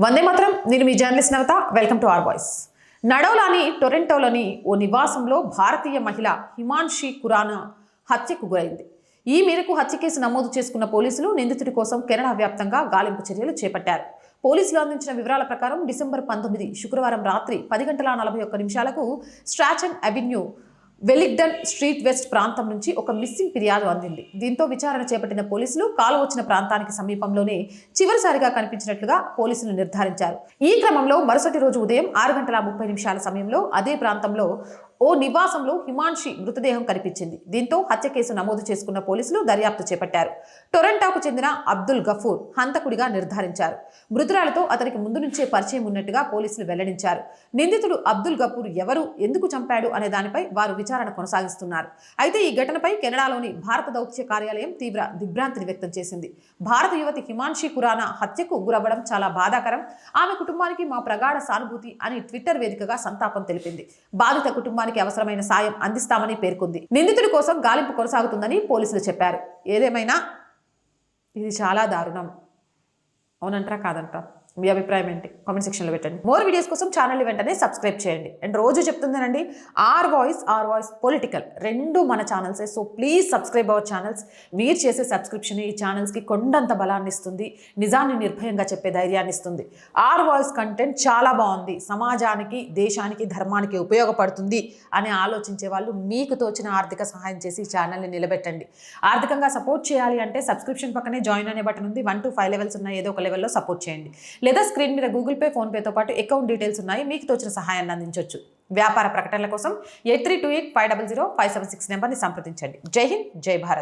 వందే మాత్రం. నేను మీ journalist Navata. Welcome to our voice. నడౌలాని టొరంటోలోని ఓ నివాసంలో భారతీయ మహిళ హిమాన్షి ఖురానా హత్యకు గురైంది. ఈ మేరకు హత్య కేసు నమోదు చేసుకున్న పోలీసులు నిందితుడి కోసం కెనడా వ్యాప్తంగా గాలింపు చర్యలు చేపట్టారు. పోలీసులు అందించిన వివరాల ప్రకారం డిసెంబర్ 19 శుక్రవారం రాత్రి 10:41 స్ట్రాచన్ అవెన్యూ వెలింగ్టన్ స్ట్రీట్ వెస్ట్ ప్రాంతం నుంచి ఒక మిస్సింగ్ ఫిర్యాదు అందింది. దీంతో విచారణ చేపట్టిన పోలీసులు కాలు వచ్చిన ప్రాంతానికి సమీపంలోనే చివరిసారిగా కనిపించినట్లుగా పోలీసులు నిర్ధారించారు. ఈ క్రమంలో మరుసటి రోజు ఉదయం 6:30 సమయంలో అదే ప్రాంతంలో ఓ నివాసంలో హిమాన్షి మృతదేహం కనిపించింది. దీంతో హత్య కేసు నమోదు చేసుకున్న పోలీసులు దర్యాప్తు చేపట్టారు. టొరంటోకు చెందిన అబ్దుల్ గఫూర్ హంతకుడిగా నిర్ధారించారు. మృతురాలతో అతనికి ముందు నుంచే పరిచయం ఉన్నట్టుగా పోలీసులు వెల్లడించారు. నిందితుడు అబ్దుల్ గఫూర్ ఎవరు, ఎందుకు చంపాడు అనే దానిపై వారు విచారణ కొనసాగిస్తున్నారు. అయితే ఈ ఘటనపై కెనడాలోని భారత దౌత్య కార్యాలయం తీవ్ర దిగ్భ్రాంతిని వ్యక్తం చేసింది. భారత యువతి హిమాన్షి ఖురానా హత్యకు గురవ్వడం చాలా బాధాకరం. ఆమె కుటుంబానికి మా ప్రగాఢ సానుభూతి అని ట్విట్టర్ వేదికగా సంతాపం తెలిపింది. బాధిత కుటుంబానికి అవసరమైన సాయం అందిస్తామని పేర్కొంది. నిందితుడి కోసం గాలింపు కొనసాగుతుందని పోలీసులు చెప్పారు. ఏదేమైనా ఇది చాలా దారుణం. అవునంటారా కాదంటారా? మీ అభిప్రాయం ఏంటి? కామెంట్ సెక్షన్లో పెట్టండి. మోర్ వీడియోస్ కోసం ఛానల్ని వెంటనే సబ్స్క్రైబ్ చేయండి. అండ్ రోజు చెప్తుందేనండి, ఆర్ వాయిస్ పొలిటికల్ రెండు మన ఛానల్సే. So please subscribe our channels. మీరు చేసే సబ్స్క్రిప్షన్ ఈ ఛానల్స్కి కొండంత బలాన్ని ఇస్తుంది, నిజాన్ని నిర్భయంగా చెప్పే ధైర్యాన్ని ఇస్తుంది. ఆర్ వాయిస్ కంటెంట్ చాలా బాగుంది, సమాజానికి, దేశానికి, ధర్మానికి ఉపయోగపడుతుంది అని ఆలోచించే వాళ్ళు మీకు తోచిన ఆర్థిక సహాయం చేసి ఈ ఛానల్ని నిలబెట్టండి. ఆర్థికంగా సపోర్ట్ చేయాలి అంటే సబ్స్క్రిప్షన్ పక్కనే జాయిన్ అనే బటన్ ఉంది. 1 to 5 లెవెల్స్ ఉన్నాయి. ఏదో ఒక లెవెల్లో సపోర్ట్ చేయండి. లేదా స్క్రీన్ మీద గూగుల్ పే, ఫోన్ పేతో పాటు అకౌంట్ డీటెయిల్స్ ఉన్నాయి. మీకు తోచిన సహాయాన్ని అందించవచ్చు. వ్యాపార ప్రకటనల కోసం 8328500576 నెంబర్ని సంప్రదించండి. జై హింద్, జై భారత్.